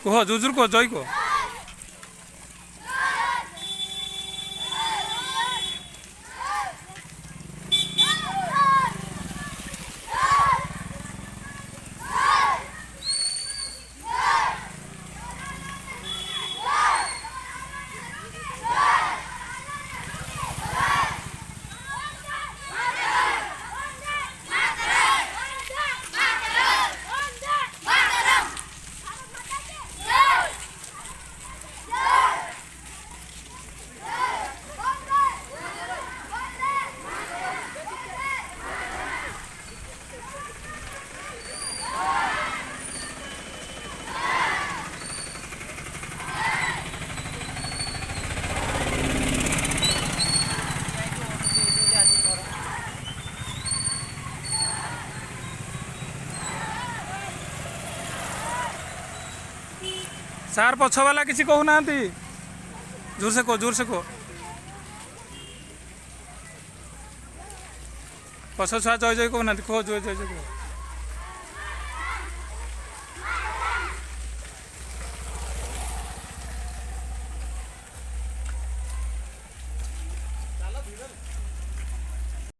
कह जुजुर कह जय कह सार पछवाला किसी कहूना जोर से कह पछ छुआ जय जय कहूना कह जय जय जय कह